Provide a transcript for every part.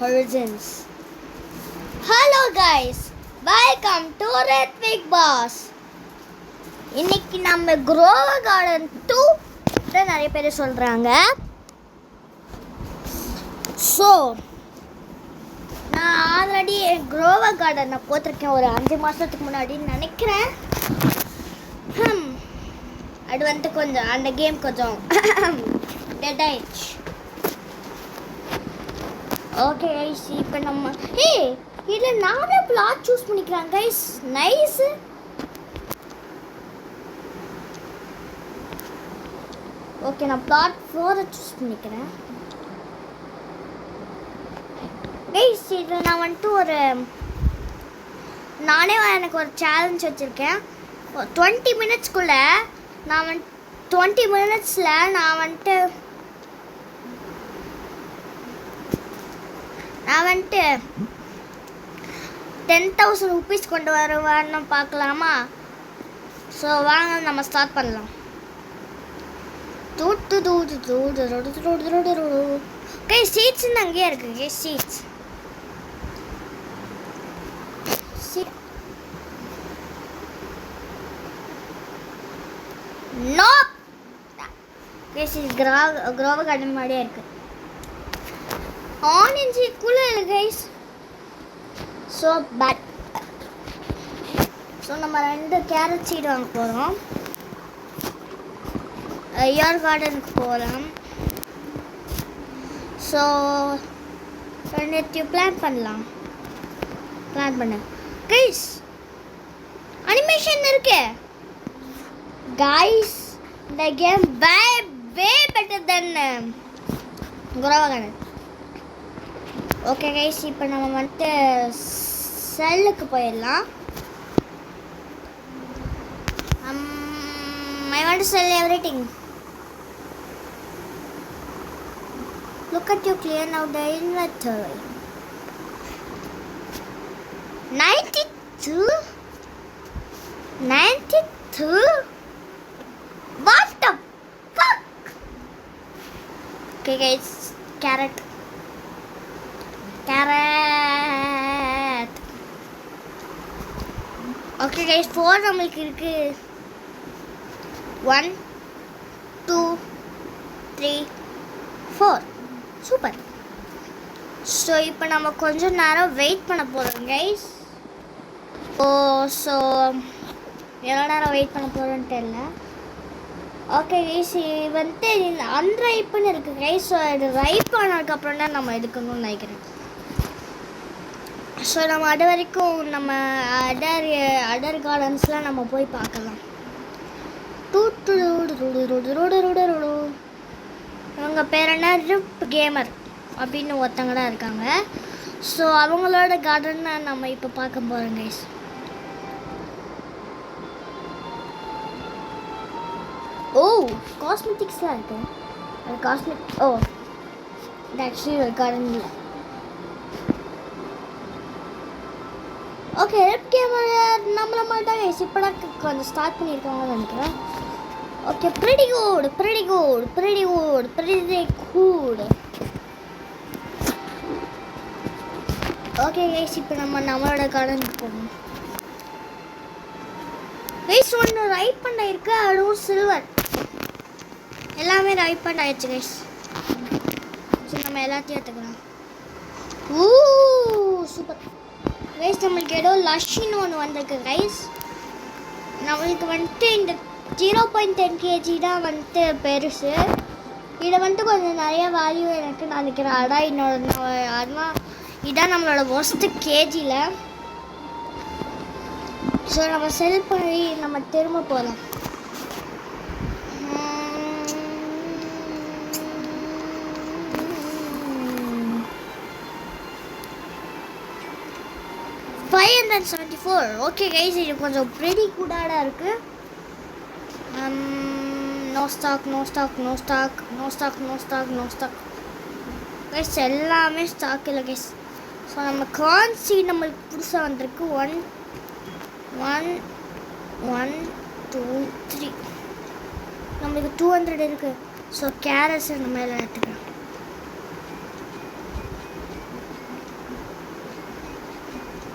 Horizons. Hello guys, welcome to Ritwik Boss. இன்னைக்கு நம்ம Grover Garden 2 நிறைய பேர் சொல்றாங்க. ஸோ நான் ஆல்ரெடி Grover Garden போட்டிருக்கேன் ஒரு 5 மாதத்துக்கு முன்னாடி நினைக்கிறேன். அது வந்து கொஞ்சம் அந்த கேம் கொஞ்சம் டெட் ஆயிடுச்சு. ஓகே கைஸ், இப்போ நம்ம இதில் நானே பிளாட் சூஸ் பண்ணிக்கிறேன் கைஸ். நைஸ். ஓகே, நான் பிளாட் 4 சூஸ் பண்ணிக்கிறேன் கைஸ். இதில் நான் வந்துட்டு நானே எனக்கு ஒரு சேலஞ்ச் வச்சுருக்கேன். 20 மினிட்ஸ்க்குள்ளே நான் 20 மினிட்ஸில் நான் வந்துட்டு 10,000 rupees கொண்டு வருவான்னு பார்க்கலாமா? ஸோ வாங்க நம்ம ஸ்டார்ட் பண்ணலாம். கே சீட்ஸ் அங்கேயே இருக்கு. K seats no case Grover Garden மாதிரியே இருக்கு. ஆரஞ்சு குள்ள கைஸ். So bad. ஸோ நம்ம 2 கேரட் சீடு வாங்க போகிறோம். இயர் கார்டனுக்கு போகலாம். ஸோ பிளான் பண்ணலாம். பிளான் பண்ண கைஸ் அனிமேஷன் இருக்கு கைஸ். இந்த கேம் வே பெட்டர் தென் Grover Garden. ஓகே கைஸ், இப்போ நம்ம வந்துட்டு செல்லுக்கு போயிடலாம். I want to sell everything. Look at you clear now the inventory. 92? What the fuck? Okay guys, carrot. Okay guys, 4 நம்மளுக்கு இருக்கு. 1 2 3 4. சூப்பர். ஸோ இப்போ நம்ம கொஞ்சம் நேரம் வெயிட் பண்ண போகிறோம் கைஸ். ஸோ எவ்வளோ நேரம் வெயிட் பண்ண போகிறோன்னு தெரியல. ஓகே கைஸ், வந்துட்டு அன்ரைப்புன்னு இருக்குது கைஸ். ஸோ இது ரைப் ஆனதுக்கப்புறம் தான் நம்ம எடுக்கணும்னு நினைக்கிறேன். ஸோ நம்ம அது வரைக்கும் நம்ம அதர் கார்டன்ஸ்லாம் நம்ம போய் பார்க்கலாம். அவங்க பேர் என்ன, ரிப் கேமர் அப்படின்னு ஒருத்தங்க தான் இருக்காங்க. ஸோ அவங்களோட கார்டன் நம்ம இப்போ பார்க்க போகிறோம் கைஸ். ஓ காஸ்மெட்டிக்ஸ்லாம் இருக்கு. அது இது ஆக்சுவலி ஒரு கார்டன் இல்லை. ஓகே, ரிப் கேமர் நம்மள மாதிரி தான் கைஸ் இப்போ தான் கொஞ்சம் ஸ்டார்ட் பண்ணியிருக்காங்கன்னு நினைக்கிறேன். Okay, pretty good. Okay guys, இப்போ நம்மளோட கார்டனுக்கு போகணும் கைஸ். ஒன்று ரைப் பண்ண இருக்கு, அதுவும் சில்வர். எல்லாமே ரைப் பண்ண ஆயிடுச்சு கைஸ். ஸோ நம்ம எல்லாத்தையும் எடுத்துக்கலாம். Super guys. நம்மளுக்கு ஏதோ லஷ்ஷின்னு ஒன்று வந்திருக்கு கைஸ். நம்மளுக்கு வந்துட்டு இந்த 0.10 kg தான் வந்துட்டு பெருசு. இதை வந்துட்டு கொஞ்சம் நிறைய வேல்யூ எனக்கு நினைக்கிறேன். அதுதான் இதான் நம்மளோட ஒஸ்ட்டு கேஜியில். ஸோ நம்ம செல் பண்ணி நம்ம திரும்ப போகலாம். $574. ஓகே கைஸ், இது கொஞ்சம் pretty good-ஆ இருக்குது. No stock guys. எல்லாமே ஸ்டாக் இல்லை கைஸ். ஸோ நம்ம கார்ன் சீட் நம்மளுக்கு புதுசாக வந்திருக்கு. 1 1 2 3 நம்மளுக்கு 200 இருக்குது. ஸோ கேரட்ஸ் நம்ம எல்லாம் எடுத்துக்கலாம்.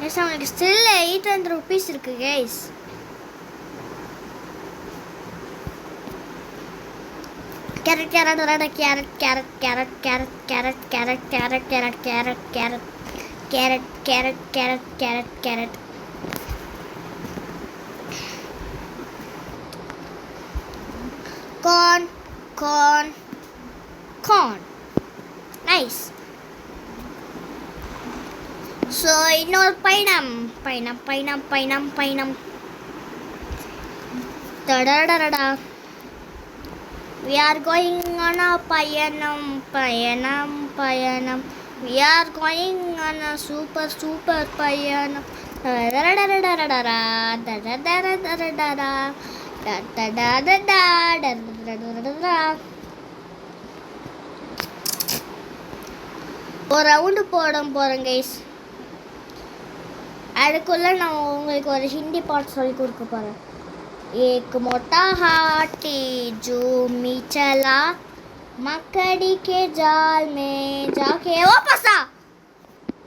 கைஸ் அவங்களுக்கு ஸ்டில் 800 ருபீஸ் இருக்கு guys. Carrot carrot carrot carrot carrot carrot carrot carrot carrot carrot carrot carrot carrot carrot carrot carrot carrot corn corn corn nice. So இன்னொரு பயணம் பயணம் பயணம் பயணம் பயணம் தடடடடா. We are going on a payanam, payanam, payanam. We are going on a super, super payanam. Da da da da da da da da da da da da da da da da da da da da. ஒரு round போகிறேன் guys. அதுக்குள்ளே நான் உங்களுக்கு ஒரு ஹிந்தி பாட்டு சொல்லி கொடுக்க போகிறேன். एक मोटा हाथी झूमी चला मकड़ी के जाल में जाके वो फंसा.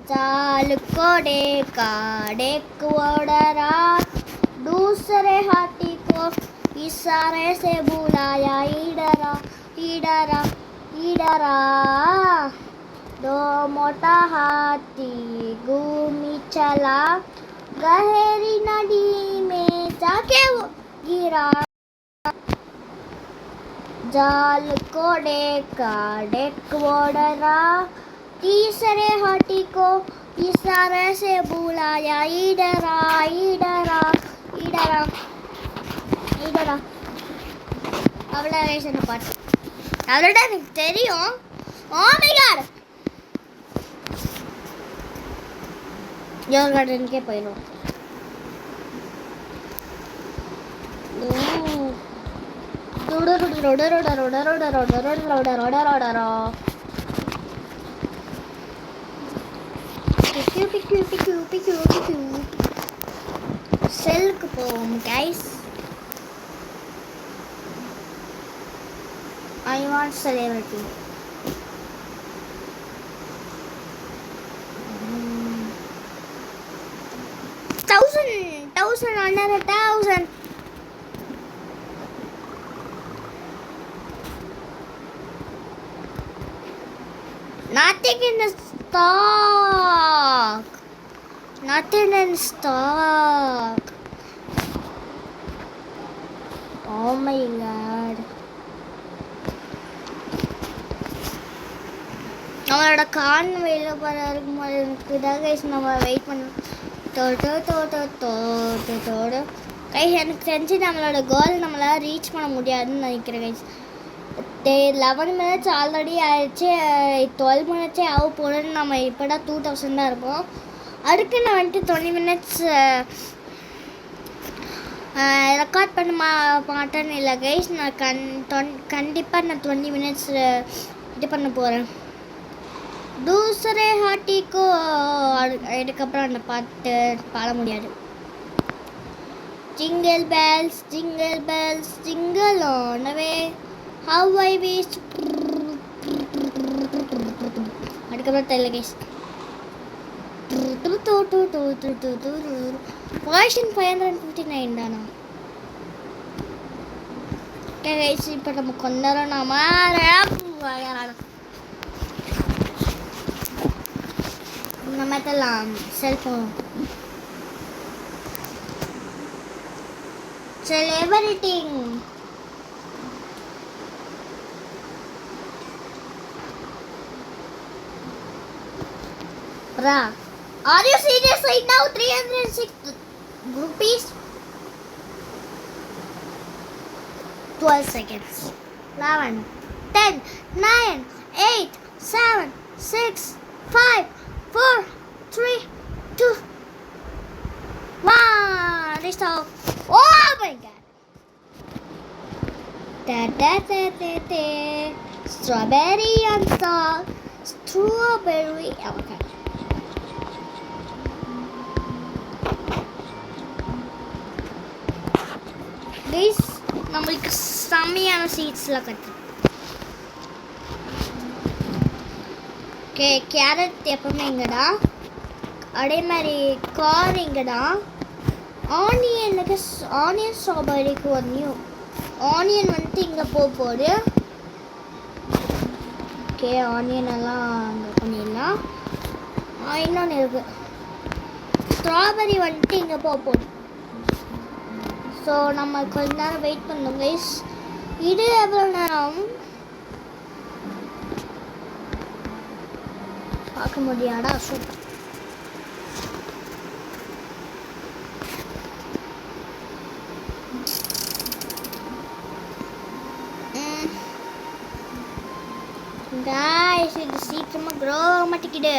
जाल को डेका डेक वो डरा दूसरे हाथी को इशारे से बुलाया इधर आ इधर आ इधर आ दो मोटा हाथी घूमी चला गहरी नदी में जाके वो गिरा जाल को देखा डेक वो डरा तीसरे हाथी को इशारे से बुलाया इधर आ इधर आ इधर आ इधर आ अवला रेशन पाट अवलटा எனக்கு தெரியும் ஓ மை காட் யோர் கார்டனுக்கே போயிடும் செல்லுக்கு போவோம் guys I want celebrity. Thousand under 1,000. Nothing in the stock. Nothing in stock. Oh my god. நம்மளோட கான் வெளியில் போகிற இருக்கும்போது இருக்குதா கைஸ் நம்ம வெயிட் பண்ணோம் கைஸ் எனக்கு தெரிஞ்சு நம்மளோட கோல் நம்மளால் ரீச் பண்ண முடியாதுன்னு நினைக்கிறேன் கைஸ் 11 minutes ஆல்ரெடி ஆயிடுச்சு 12 minutes ஆக போகிறேன்னு நம்ம இப்போ தான் 2000 தான் இருப்போம் அதுக்கு நான் வந்துட்டு 20 minutes ரெக்கார்ட் பண்ண மாட்டேன்னு இல்லை கைஸ் நான் கண்டிப்பாக நான் 20 minutes இது பண்ண போகிறேன் दूसरे हाथी को இதுக்கப்புறம் அந்த பாட்டு பாட முடியாது Jingle bells jingle on the way how I wish அதுக்கப்புறம் தெரியல கைஸ் version 559 தானா கைஸ் இப்போ நம்ம கொஞ்ச நேரம் நாம நம்ம தலாம் cellphone celebrity bra are you serious right now 306 rupees 12 seconds 11 10 9 8 7 6 5 4 3 2 1 stop oh my god strawberry and salt strawberry oh my god guys நம்மளுக்கு செம்மையான சீட்ஸ்லாம் கட்டு கேரட் எப்பவுமே இங்கடா அதே மாதிரி கார் இங்கடா ஆனியன் ஸ்ட்ராபெரிக்கு ஒரு நியூ ஆனியன் வந்துட்டு இங்கே போகுது ஓகே ஆனியன் எல்லாம் அங்கே பண்ணிடலாம் இன்னொன்று இருக்குது ஸ்ட்ராபெரி வந்துட்டு இங்கே போகுது ஸோ நம்ம கொஞ்ச நேரம் வெயிட் பண்ணோம் கைஸ் இது எவ்வளோ நேரம் பார்க்க முடியாடா சூப்பர் guys இது சீக்கிரமாக க்ரோ ஆக மாட்டேங்குது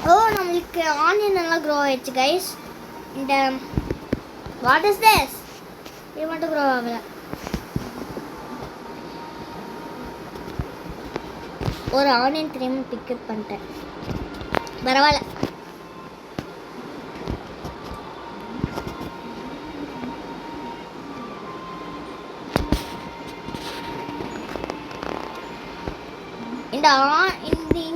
ஓ நம்மளுக்கு ஆனியன் எல்லாம் க்ரோ ஆயிடுச்சு கைஸ் இந்த வாட் இஸ் திஸ் இது மட்டும் க்ரோ ஆகல ஒரு ஆனியன் தெரியாமல் பிக்கப் பண்ணிட்டேன் பரவாயில்ல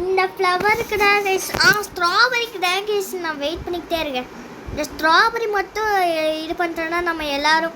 இந்த ஃப்ளவருக்கு தான் கைஸ் ஸ்ட்ராபெரிக்கு தான் கைஸ் நான் வெயிட் பண்ணிக்கிட்டே இருக்கேன் இந்த ஸ்ட்ராபெரி மட்டும் இது பண்ணுறேன்னா நம்ம எல்லோரும்